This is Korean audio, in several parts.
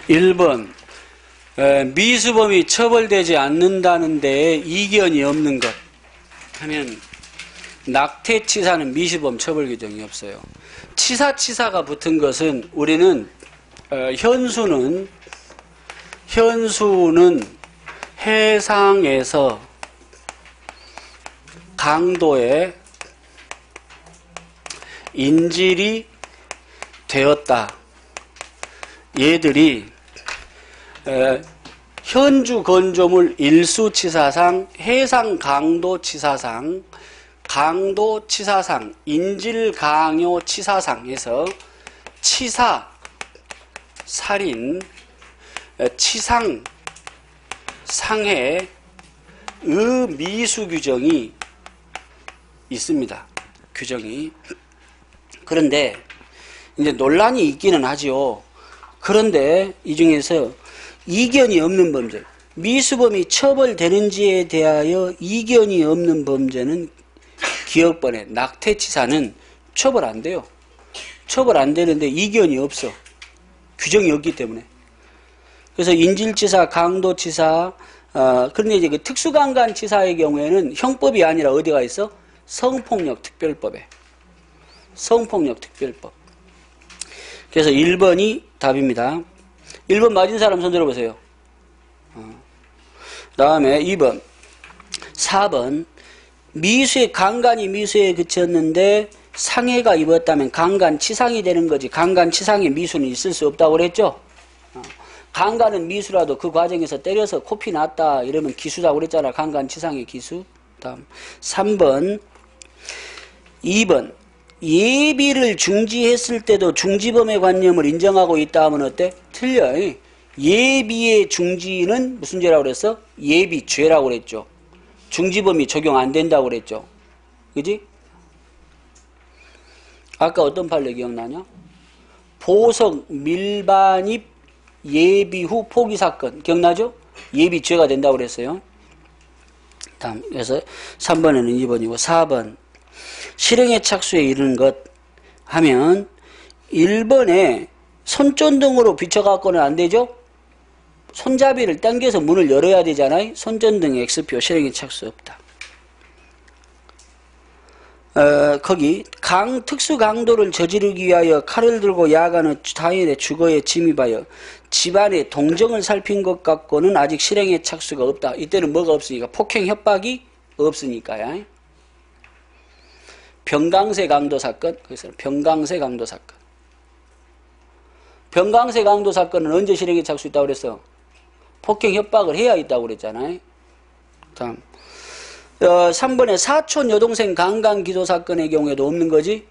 1번 미수범이 처벌되지 않는다는 데에 이견이 없는 것 하면 낙태치사는 미수범 처벌 규정이 없어요. 치사가 붙은 것은 우리는 현수는 해상에서 강도에 인질이 되었다. 얘들이 현주 건조물 일수치사상, 해상강도치사상, 강도치사상, 인질강요치사상에서 치사, 살인, 치상, 상해, 미수 규정이 있습니다. 규정이. 그런데 이제 논란이 있기는 하죠. 그런데 이 중에서 이견이 없는 범죄, 미수범이 처벌되는지에 대하여 이견이 없는 범죄는 기억번에 낙태치사는 처벌 안 돼요. 처벌 안 되는데 이견이 없어. 규정이 없기 때문에. 그래서 인질치사, 강도치사, 그런데 이제 그 특수강간치사의 경우에는 형법이 아니라 어디가 있어? 성폭력특별법에. 성폭력특별법. 그래서 1번이 답입니다. 1번 맞은 사람 손 들어보세요. 다음에 2번. 4번. 강간이 미수에 그쳤는데 상해가 입었다면 강간치상이 되는 거지. 강간치상의 미수는 있을 수 없다고 그랬죠? 강간은 미수라도 그 과정에서 때려서 코피 났다 이러면 기수라고 그랬잖아. 강간치상의 기수. 다음 3번. 2번. 예비를 중지했을 때도 중지범의 관념을 인정하고 있다 하면 어때? 틀려. 예비의 중지는 무슨 죄라고 그랬어? 예비죄라고 그랬죠. 중지범이 적용 안 된다고 그랬죠. 그지? 아까 어떤 판례 기억나냐? 보석 밀반입 예비 후 포기 사건 기억나죠? 예비죄가 된다고 그랬어요. 다음 그래서 3번에는 2번이고 4번 실행의 착수에 이르는 것 하면 1번에 손전등으로 비춰갖고는 안 되죠? 손잡이를 당겨서 문을 열어야 되잖아요. 손전등 X표 실행의 착수 없다. 거기 특수 강도를 저지르기 위하여 칼을 들고 야간의 타인의 주거에 침입하여 집안의 동정을 살핀 것 갖고는 아직 실행의 착수가 없다. 이때는 뭐가 없으니까 폭행 협박이 없으니까요. 병강세 강도 사건, 거기서 병강세 강도 사건. 병강세 강도 사건은 언제 실행에 착수했다고 그랬어? 폭행 협박을 해야 있다고 그랬잖아요. 다음 3번에 사촌 여동생 강간 기소 사건의 경우에도 없는 거지.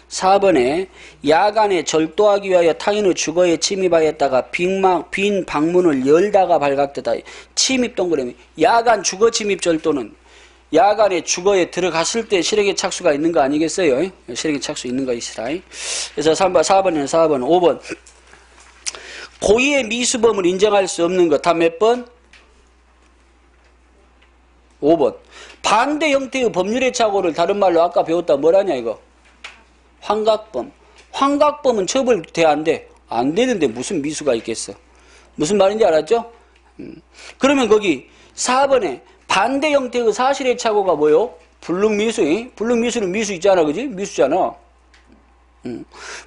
4번에 야간에 절도하기 위하여 타인의 주거에 침입하였다가 빈 방문을 열다가 발각되다. 침입 동그라미. 야간 주거 침입 절도는 야간에 주거에 들어갔을 때 실행에 착수가 있는 거 아니겠어요? 실행에 착수 있는 거 있으라. 그래서 4번에는 4번, 5번. 고의의 미수범을 인정할 수 없는 것. 다 몇 번? 5번. 반대 형태의 법률의 착오를 다른 말로 아까 배웠다 뭐라냐 이거? 환각범. 환각범은 처벌돼 안 돼? 안 되는데 무슨 미수가 있겠어? 무슨 말인지 알았죠? 그러면 거기 4번에 반대 형태의 사실의 착오가 뭐요? 불능미수. 불능미수는 미수 있잖아. 그지? 미수잖아.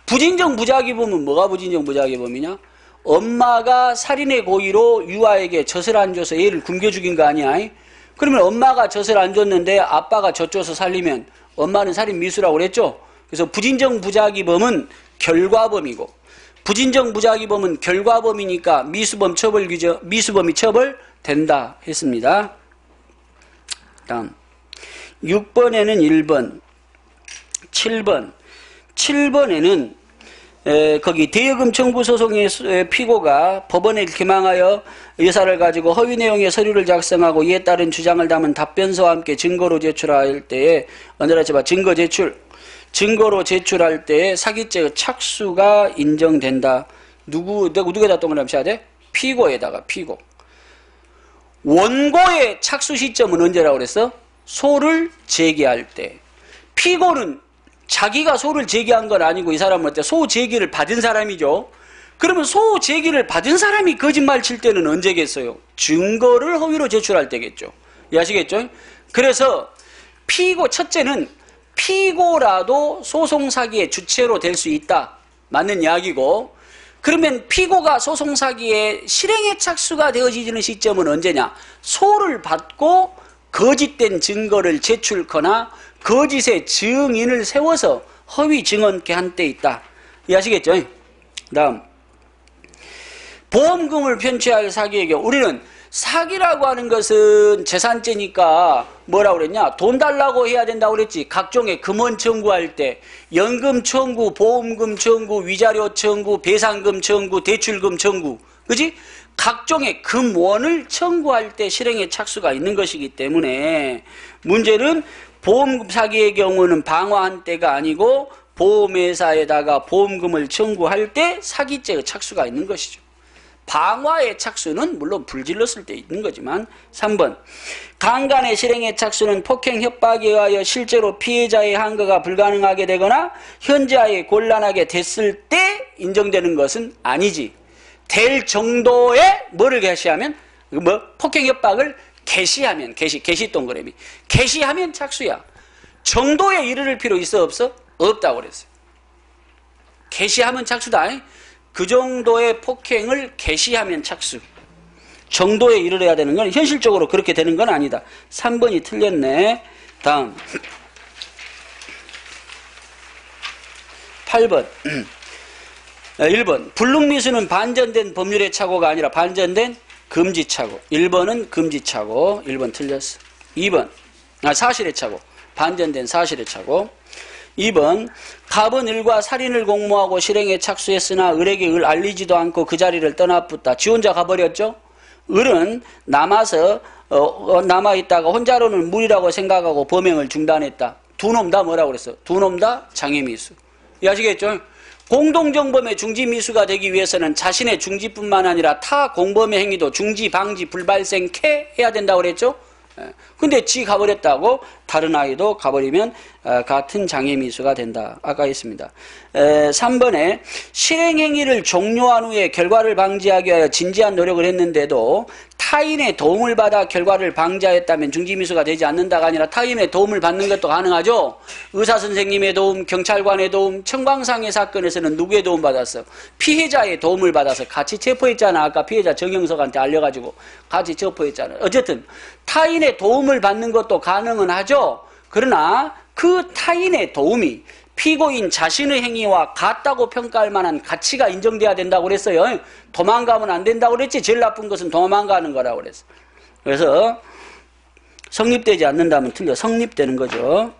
부진정 부작위범은 뭐가 부진정 부작위범이냐? 엄마가 살인의 고의로 유아에게 젖을 안 줘서 애를 굶겨 죽인 거 아니야? 그러면 엄마가 젖을 안 줬는데 아빠가 젖 줘서 살리면 엄마는 살인 미수라고 그랬죠? 그래서 부진정 부작위범은 결과범이고 부진정 부작위범은 결과범이니까 미수범이 처벌된다 했습니다. 다음 6번에는 1번 7번에는 거기 대여금 청구 소송의 피고가 법원에 기망하여 여사를 가지고 허위 내용의 서류를 작성하고 이에 따른 주장을 담은 답변서와 함께 증거로 제출할 때에 증거로 제출할 때에 사기죄의 착수가 인정된다. 누구에다 동그라미 쳐야 돼? 피고에다가 피고. 원고의 착수 시점은 언제라고 그랬어? 소를 제기할 때. 피고는 자기가 소를 제기한 건 아니고 이 사람은 어때? 소 제기를 받은 사람이죠. 그러면 소 제기를 받은 사람이 거짓말 칠 때는 언제겠어요? 증거를 허위로 제출할 때겠죠. 이해하시겠죠? 그래서 첫째는 피고라도 소송사기의 주체로 될 수 있다. 맞는 이야기고, 그러면 피고가 소송사기의 실행에 착수가 되어지는 시점은 언제냐? 소를 받고 거짓된 증거를 제출거나 거짓의 증인을 세워서 허위 증언케 한 때 있다. 이해하시겠죠? 다음, 보험금을 편취할 사기의 경우, 우리는 사기라고 하는 것은 재산죄니까 뭐라고 그랬냐? 돈 달라고 해야 된다고 그랬지. 각종의 금원 청구할 때 연금 청구, 보험금 청구, 위자료 청구, 배상금 청구, 대출금 청구, 그지? 각종의 금원을 청구할 때 실행에 착수가 있는 것이기 때문에 문제는 보험금 사기의 경우는 방화한 때가 아니고 보험회사에다가 보험금을 청구할 때 사기죄의 착수가 있는 것이죠. 방화의 착수는 물론 불질렀을 때 있는 거지만. 3번, 강간의 실행의 착수는 폭행 협박에 의하여 실제로 피해자의 항거가 불가능하게 되거나 현재하에 곤란하게 됐을 때 인정되는 것은 아니지. 될 정도의 뭐를 개시하면, 폭행 협박을 개시하면, 개시 동그라미 개시하면 착수야. 정도에 이르를 필요 있어 없어? 없다고 그랬어요. 개시하면 착수다. 그 정도의 폭행을 개시하면 착수. 정도에 이르러야 되는 건 현실적으로 그렇게 되는 건 아니다. 3번이 틀렸네. 다음 8번 1번, 불능미수는 반전된 법률의 착오가 아니라 반전된 금지착오. 1번은 금지착오. 1번 틀렸어. 2번 사실의 착오. 반전된 사실의 착오. 2번, 갑은 을과 살인을 공모하고 실행에 착수했으나 을에게 을 알리지도 않고 그 자리를 떠나붙다. 지 혼자 가버렸죠? 을은 남아있다가 혼자로는 무리라고 생각하고 범행을 중단했다. 두 놈 다 뭐라고 그랬어? 두 놈 다 장애미수. 이해하시겠죠? 공동정범의 중지미수가 되기 위해서는 자신의 중지뿐만 아니라 타 공범의 행위도 중지, 방지, 불발생케 해야 된다고 그랬죠? 근데 지 가버렸다고 다른 아이도 가버리면 같은 장애미수가 된다. 아까 했습니다. 3번에 실행행위를 종료한 후에 결과를 방지하기 위하여 진지한 노력을 했는데도 타인의 도움을 받아 결과를 방지하였다면 중지미수가 되지 않는다가 아니라 타인의 도움을 받는 것도 가능하죠. 의사선생님의 도움, 경찰관의 도움, 청광상의 사건에서는 누구의 도움 받았어? 피해자의 도움을 받아서 같이 체포했잖아. 아까 피해자 정영석한테 알려가지고 같이 체포했잖아. 어쨌든 타인의 도움을 받는 것도 가능은 하죠. 그러나 그 타인의 도움이 피고인 자신의 행위와 같다고 평가할 만한 가치가 인정돼야 된다고 그랬어요. 도망가면 안 된다고 그랬지. 제일 나쁜 것은 도망가는 거라고 그랬어. 그래서 성립되지 않는다면 틀려. 성립되는 거죠.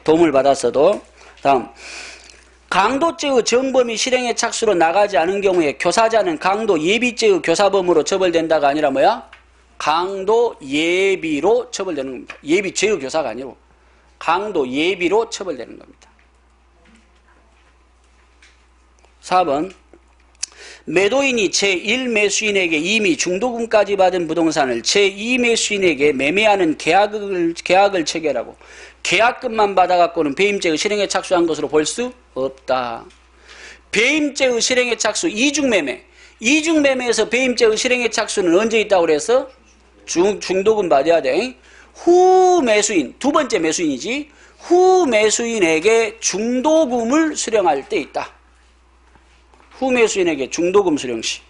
도움을 받았어도. 다음, 강도죄의 정범이 실행에 착수로 나가지 않은 경우에 교사자는 강도 예비죄의 교사범으로 처벌된다가 아니라 뭐야? 강도 예비로 처벌되는 겁니다. 예비죄의 교사가 아니고 강도 예비로 처벌되는 겁니다. 4번, 매도인이 제1매수인에게 이미 중도금까지 받은 부동산을 제2매수인에게 매매하는 계약을 체결하고 계약금만 받아갖고는 배임죄의 실행에 착수한 것으로 볼 수 없다. 배임죄의 실행에 착수, 이중매매. 이중매매에서 배임죄의 실행에 착수는 언제 있다고 그래서? 중도금 받아야 돼. 후 매수인, 두 번째 매수인이지. 후 매수인에게 중도금을 수령할 때 있다. 후 매수인에게 중도금 수령시.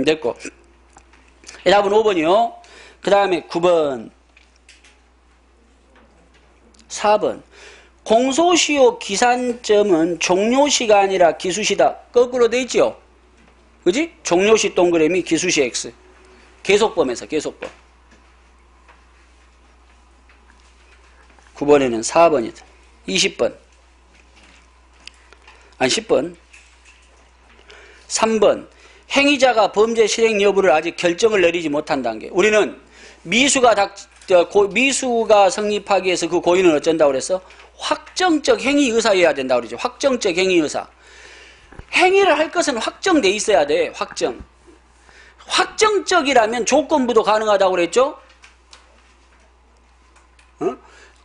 됐고. 답은 5번이요. 그 다음에 9번. 4번. 공소시효 기산점은 종료시가 아니라 기수시다. 거꾸로 돼 있지요. 그지? 종료시 동그라미 기수시 X. 계속범에서 계속범. 9번에는 4번이다. 20번. 아니 10번. 3번. 행위자가 범죄 실행 여부를 아직 결정을 내리지 못한 단계. 우리는 미수가 성립하기 위해서 그 고의는 어쩐다고 그랬어? 확정적 행위의사여야 된다고 그러죠. 확정적 행위의사. 행위를 할 것은 확정돼 있어야 돼. 확정. 확정적이라면 조건부도 가능하다고 그랬죠?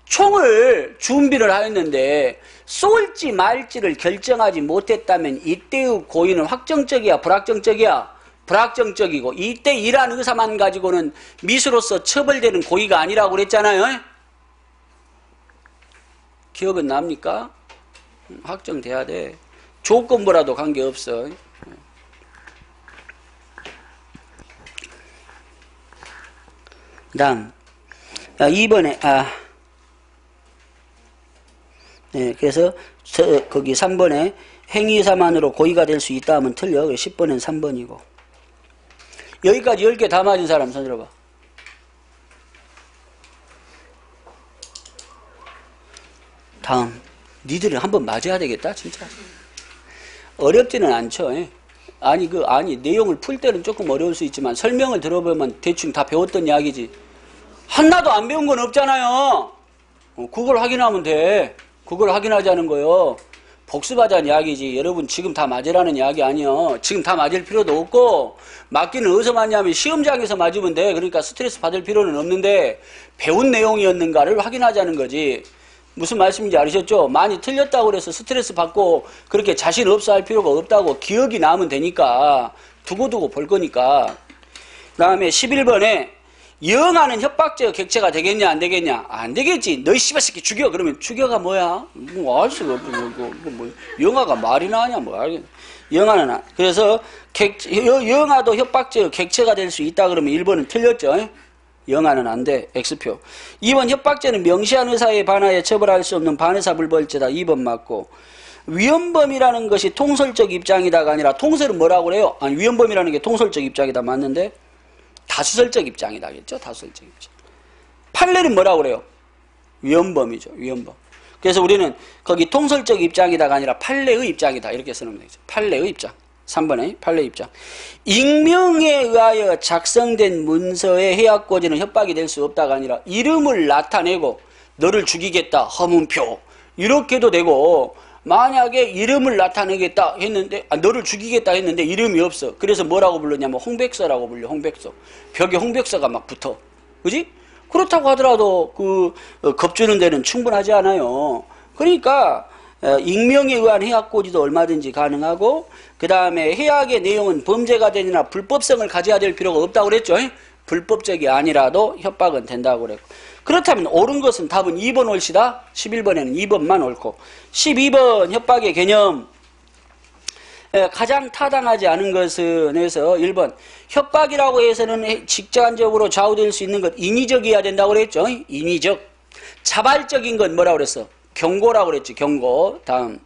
총을 준비를 하였는데 쏠지 말지를 결정하지 못했다면 이때의 고의는 확정적이야, 불확정적이야? 불확정적이고, 이때 일한 의사만 가지고는 미수로서 처벌되는 고의가 아니라고 그랬잖아요. 기억은 납니까? 확정돼야 돼. 조건부라도 관계없어. 그 다음 2번에 네, 그래서 거기 3번에 행위사만으로 고의가 될 수 있다 하면 틀려. 10번은 3번이고. 여기까지 10개 다 맞은 사람 손 들어봐. 다음 니들은 한번 맞아야 되겠다 진짜. 어렵지는 않죠. 아니 내용을 풀 때는 조금 어려울 수 있지만 설명을 들어보면 대충 다 배웠던 이야기지. 하나도 안 배운 건 없잖아요. 그걸 확인하면 돼. 그걸 확인하자는 거요. 복습하자는 이야기지. 여러분 지금 다 맞으라는 이야기 아니요. 지금 다 맞을 필요도 없고, 맞기는 어디서 맞냐면 시험장에서 맞으면 돼. 그러니까 스트레스 받을 필요는 없는데 배운 내용이었는가를 확인하자는 거지. 무슨 말씀인지 아시겠죠? 많이 틀렸다고 그래서 스트레스 받고 그렇게 자신 없어 할 필요가 없다고. 기억이 나면 되니까. 두고두고 볼 거니까. 그 다음에 11번에 영아는 협박죄의 객체가 되겠냐 안 되겠냐? 안 되겠지. 너희 씨발 새끼 죽여. 그러면 죽여가 뭐야? 뭐 알 수가 없지. 뭐 영아가 말이나 하냐 뭐 알겠네. 영아는 그래서 영아도 협박죄의 객체가 될 수 있다 그러면 1번은 틀렸죠. 영아는 안 돼. X표. 2번 협박죄는 명시한 의사에 반하여 처벌할 수 없는 반의사 불벌죄다. 2번 맞고. 위헌범이라는 것이 통설적 입장이다가 아니라, 통설은 뭐라고 그래요? 아니 위헌범이라는 게 통설적 입장이다 맞는데 다수설적 입장이다겠죠. 다수설적 입장. 판례는 뭐라고 그래요? 위헌범이죠. 위헌범. 그래서 우리는 거기 통설적 입장이다가 아니라 판례의 입장이다 이렇게 쓰면 되겠죠. 판례의 입장. 3번에 판례 입장. 익명에 의하여 작성된 문서의 해약고지는 협박이 될 수 없다가 아니라 이름을 나타내고 너를 죽이겠다 허문표 이렇게도 되고, 만약에 이름을 나타내겠다 했는데 너를 죽이겠다 했는데 이름이 없어. 그래서 뭐라고 불렀냐면 홍백서라고 불려. 홍백서. 벽에 홍백서가 막 붙어. 그지? 그렇다고 하더라도 겁주는 데는 충분하지 않아요. 그러니까 익명에 의한 해약고지도 얼마든지 가능하고, 그 다음에 해약의 내용은 범죄가 되느나 불법성을 가져야 될 필요가 없다고 그랬죠. 불법적이 아니라도 협박은 된다고 그랬고. 그렇다면 옳은 것은 답은 2번 옳시다. 11번에는 2번만 옳고. 12번 협박의 개념. 가장 타당하지 않은 것은 해서 1번 협박이라고 해서는 직관적으로 좌우될 수 있는 것 인위적이어야 된다고 그랬죠. 인위적. 자발적인 건 뭐라고 그랬어? 경고라고 그랬지. 경고. 다음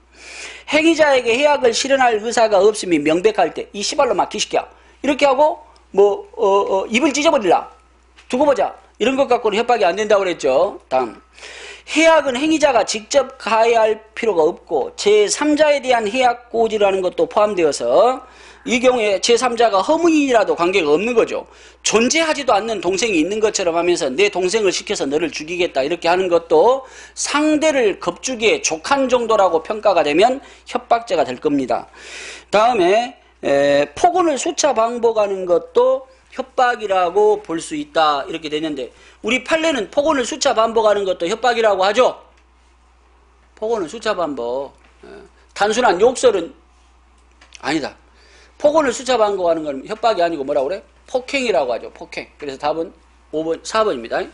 행위자에게 해약을 실현할 의사가 없음이 명백할 때 이 시발로 막 기시켜 이렇게 하고 입을 찢어버리라 두고 보자 이런 것 갖고는 협박이 안 된다고 그랬죠. 다음 해약은 행위자가 직접 가해할 필요가 없고 제3자에 대한 해약 고지라는 것도 포함되어서 이 경우에 제3자가 허무인이라도 관계가 없는 거죠. 존재하지도 않는 동생이 있는 것처럼 하면서 내 동생을 시켜서 너를 죽이겠다 이렇게 하는 것도 상대를 겁주기에 족한 정도라고 평가가 되면 협박죄가 될 겁니다. 다음에 폭언을 수차 반복하는 것도 협박이라고 볼 수 있다 이렇게 되는데, 우리 판례는 폭언을 수차 반복하는 것도 협박이라고 하죠. 폭언은 수차 반복. 단순한 욕설은 아니다. 폭언을 수차 반복하는 건 협박이 아니고 뭐라고 그래? 폭행이라고 하죠. 폭행. 그래서 답은 4번입니다.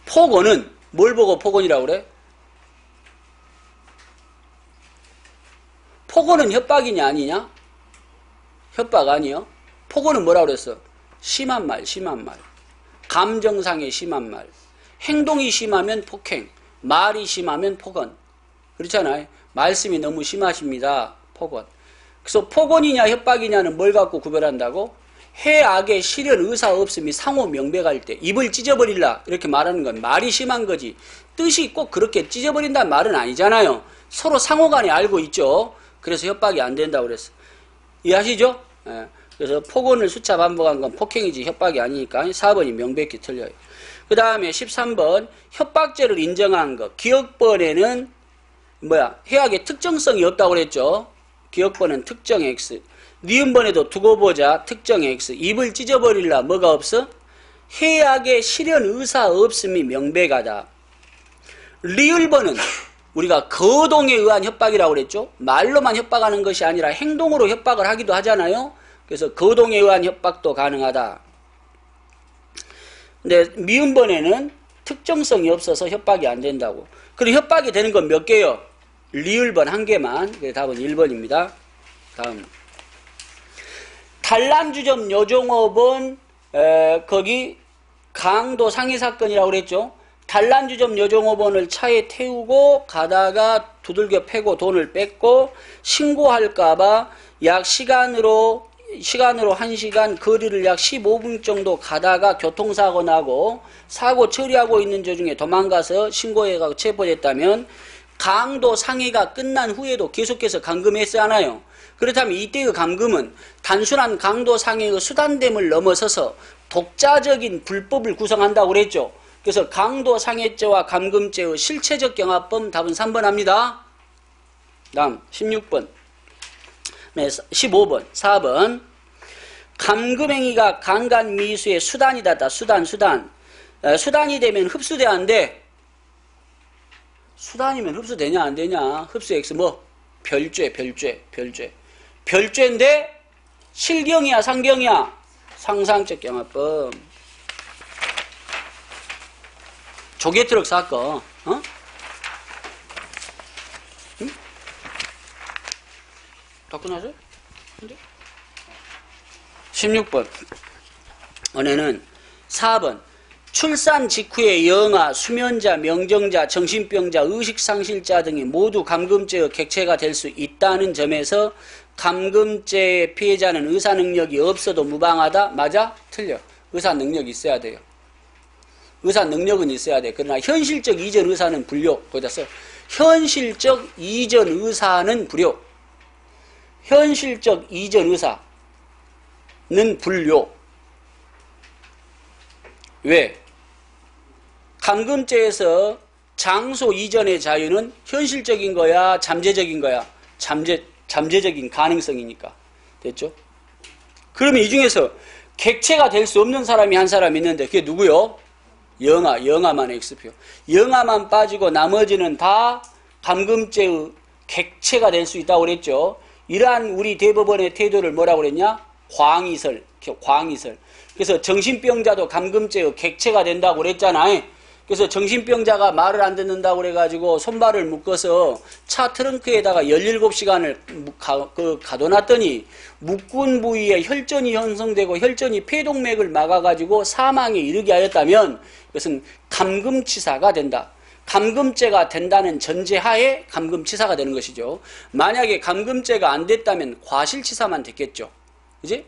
폭언은 뭘 보고 폭언이라고 그래? 폭언은 협박이냐 아니냐? 협박 아니요. 폭언은 뭐라고 그랬어? 심한 말, 심한 말. 감정상의 심한 말. 행동이 심하면 폭행, 말이 심하면 폭언. 그렇잖아요. 말씀이 너무 심하십니다. 폭언. 그래서 폭언이냐 협박이냐는 뭘 갖고 구별한다고? 해악의 실현 의사 없음이 상호 명백할 때 입을 찢어버릴라 이렇게 말하는 건 말이 심한 거지, 뜻이 꼭 그렇게 찢어버린다는 말은 아니잖아요. 서로 상호간에 알고 있죠. 그래서 협박이 안 된다고 그랬어. 이해하시죠? 예. 그래서 폭언을 수차 반복한 건 폭행이지 협박이 아니니까 4번이 명백히 틀려요. 그 다음에 13번 협박죄를 인정한 것. 기억번에는 해악의 특정성이 없다고 그랬죠. 기억번은 특정 X. 니은번에도 두고 보자 특정 X. 입을 찢어버릴라 뭐가 없어? 해악의 실현 의사 없음이 명백하다. 리을번은 우리가 거동에 의한 협박이라고 그랬죠. 말로만 협박하는 것이 아니라 행동으로 협박을 하기도 하잖아요. 그래서 거동에 의한 협박도 가능하다. 근데 미음번에는 특정성이 없어서 협박이 안 된다고. 그리고 협박이 되는 건 몇 개요? 리을번 한 개만. 그래서 답은 1번입니다. 다음. 단란주점 여종업은 거기 강도 상해 사건이라고 그랬죠. 단란주점 여종업원을 차에 태우고 가다가 두들겨 패고 돈을 뺏고 신고할까봐 약 시간으로 1시간 거리를 약 15분 정도 가다가 교통사고 나고 사고 처리하고 있는 도중에 도망가서 신고해가고 체포됐다면 강도 상해가 끝난 후에도 계속해서 감금했어야 하나요? 그렇다면 이때의 감금은 단순한 강도 상해의 수단됨을 넘어서서 독자적인 불법을 구성한다고 그랬죠. 그래서 강도 상해죄와 감금죄의 실체적 경합범 답은 3번 합니다. 다음 16번. 네, 15번. 4번. 감금행위가 강간미수의 수단이다. 수단이 되면 흡수돼야 안 돼. 수단이면 흡수되냐 안 되냐. 흡수 X 뭐? 별죄. 별죄인데 실경이야 상경이야? 상상적 경합범. 조개트럭 사건. 어? 응? 다 끝났어요? 근데? 16번. 은혜는 4번. 출산 직후에 영아, 수면자, 명정자, 정신병자, 의식상실자 등이 모두 감금죄의 객체가 될 수 있다는 점에서 감금죄의 피해자는 의사능력이 없어도 무방하다? 맞아? 틀려. 의사능력이 있어야 돼요. 의사능력은 있어야 돼. 그러나 현실적 이전 의사는 불료. 거기다 써. 현실적 이전 의사는 불료. 현실적 이전 의사는 불료. 왜? 감금죄에서 장소 이전의 자유는 현실적인 거야? 잠재적인 거야? 잠재적인 가능성이니까. 됐죠? 그러면 이 중에서 객체가 될 수 없는 사람이 한 사람 있는데 그게 누구요? 영아만 X표. 영아만 빠지고 나머지는 다 감금죄의 객체가 될 수 있다고 그랬죠. 이러한 우리 대법원의 태도를 뭐라고 그랬냐? 광의설. 그래서 정신병자도 감금죄의 객체가 된다고 그랬잖아요. 그래서 정신병자가 말을 안 듣는다고 그래가지고 손발을 묶어서 차 트렁크에다가 17시간을 가둬놨더니 묶은 부위에 혈전이 형성되고 혈전이 폐동맥을 막아가지고 사망에 이르게 하였다면 이것은 감금치사가 된다. 감금죄가 된다는 전제하에 감금치사가 되는 것이죠. 만약에 감금죄가 안 됐다면 과실치사만 됐겠죠. 그지?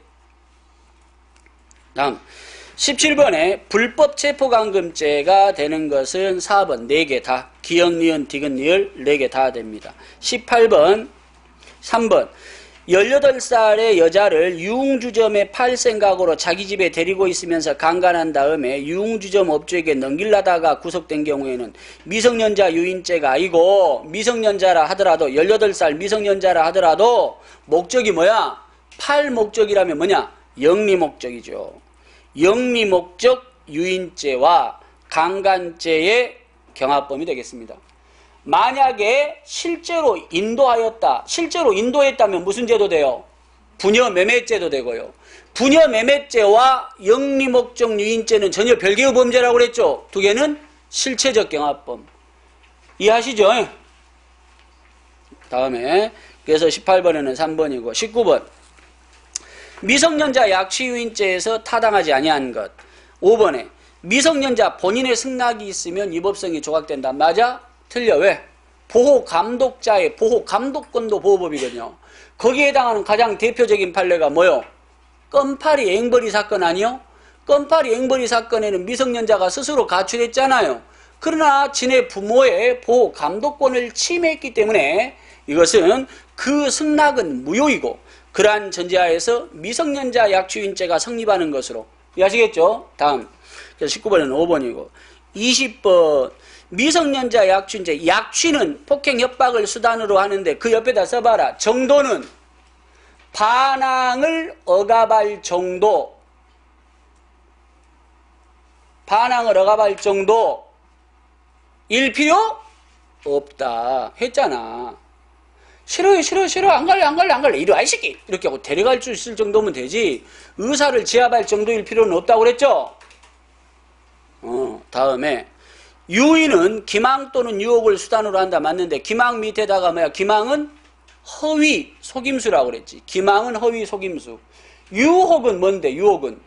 다음 17번에 불법 체포감금죄가 되는 것은 4번 4개 다. 기역, 니은, 디귿, 리을 4개 다 됩니다. 18번 3번 18살의 여자를 유흥주점에 팔 생각으로 자기 집에 데리고 있으면서 강간한 다음에 유흥주점 업주에게 넘기려다가 구속된 경우에는 미성년자 유인죄가 아니고 미성년자라 하더라도 18살 미성년자라 하더라도 목적이 뭐야? 팔 목적이라면 뭐냐? 영리목적이죠. 영리목적 유인죄와 강간죄의 경합범이 되겠습니다. 만약에 실제로 인도했다면 무슨 죄도 돼요? 부녀매매죄도 되고요. 부녀매매죄와 영리목적 유인죄는 전혀 별개의 범죄라고 그랬죠. 두 개는 실체적 경합범. 이해하시죠? 다음에 그래서 18번에는 3번이고 19번 미성년자 약취유인죄에서 타당하지 아니한 것. 5번에 미성년자 본인의 승낙이 있으면 위법성이 조각된다. 맞아? 틀려. 왜? 보호감독자의 보호감독권도 보호법이거든요. 거기에 해당하는 가장 대표적인 판례가 뭐요? 껌파리 앵벌이 사건 아니요? 껌파리 앵벌이 사건에는 미성년자가 스스로 가출했잖아요. 그러나 지네 부모의 보호감독권을 침해했기 때문에 이것은 그 승낙은 무효이고 그러한 전제하에서 미성년자 약취유인죄가 성립하는 것으로. 이해하시겠죠? 다음 19번은 5번이고 20번 미성년자 약취인죄. 약취는 폭행 협박을 수단으로 하는데 그 옆에다 써봐라. 정도는 반항을 억압할 정도. 반항을 억압할 정도 일 필요 없다 했잖아. 싫어요, 싫어, 안 갈래, 이리 와, 이 새끼! 이렇게 하고 데려갈 수 있을 정도면 되지, 의사를 제압할 정도일 필요는 없다고 그랬죠? 다음에, 유인은 기망 또는 유혹을 수단으로 한다. 맞는데, 기망 밑에다가 뭐야? 기망은 허위, 속임수라고 그랬지. 기망은 허위, 속임수. 유혹은 뭔데, 유혹은?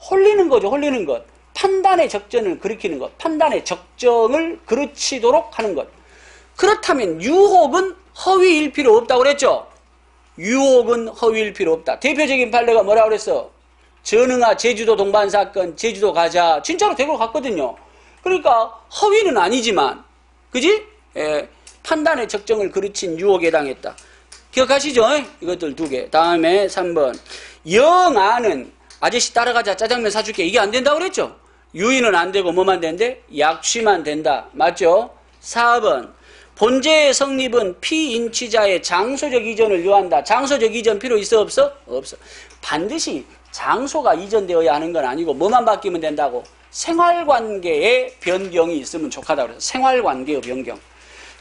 홀리는 거죠, 홀리는 것. 판단의 적정을 그리키는 것. 판단의 적정을 그르치도록 하는 것. 그렇다면, 유혹은 허위일 필요 없다고 그랬죠? 유혹은 허위일 필요 없다. 대표적인 판례가 뭐라고 그랬어? 전응아 제주도 동반 사건, 제주도 가자. 진짜로 대구로 갔거든요. 그러니까 허위는 아니지만, 그지? 판단의 적정을 그르친 유혹에 해당했다. 기억하시죠? 이것들 두 개. 다음에 3번. 영아는 아저씨 따라가자, 짜장면 사줄게. 이게 안 된다고 그랬죠? 유인은 안 되고 뭐만 된대? 약취만 된다. 맞죠? 4번. 본죄의 성립은 피인치자의 장소적 이전을 요한다. 장소적 이전 필요 있어 없어? 없어. 반드시 장소가 이전되어야 하는 건 아니고 뭐만 바뀌면 된다고? 생활관계의 변경이 있으면 좋다고 그래서 생활관계의 변경.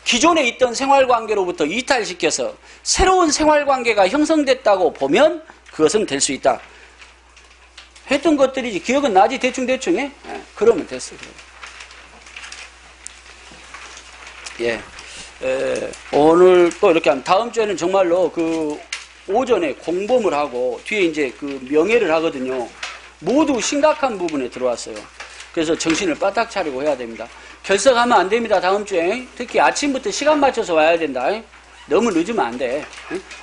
기존에 있던 생활관계로부터 이탈시켜서 새로운 생활관계가 형성됐다고 보면 그것은 될 수 있다. 했던 것들이지 기억은 나지 대충 해? 그러면 됐어. 예. 오늘 또 이렇게 하면 다음 주에는 정말로 그 오전에 공범을 하고 뒤에 이제 그 명예를 하거든요. 모두 심각한 부분에 들어왔어요. 그래서 정신을 바짝 차리고 해야 됩니다. 결석하면 안 됩니다. 다음 주에 특히 아침부터 시간 맞춰서 와야 된다. 너무 늦으면 안 돼.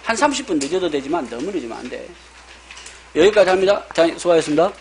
한 30분 늦어도 되지만 너무 늦으면 안 돼. 여기까지 합니다. 수고하셨습니다.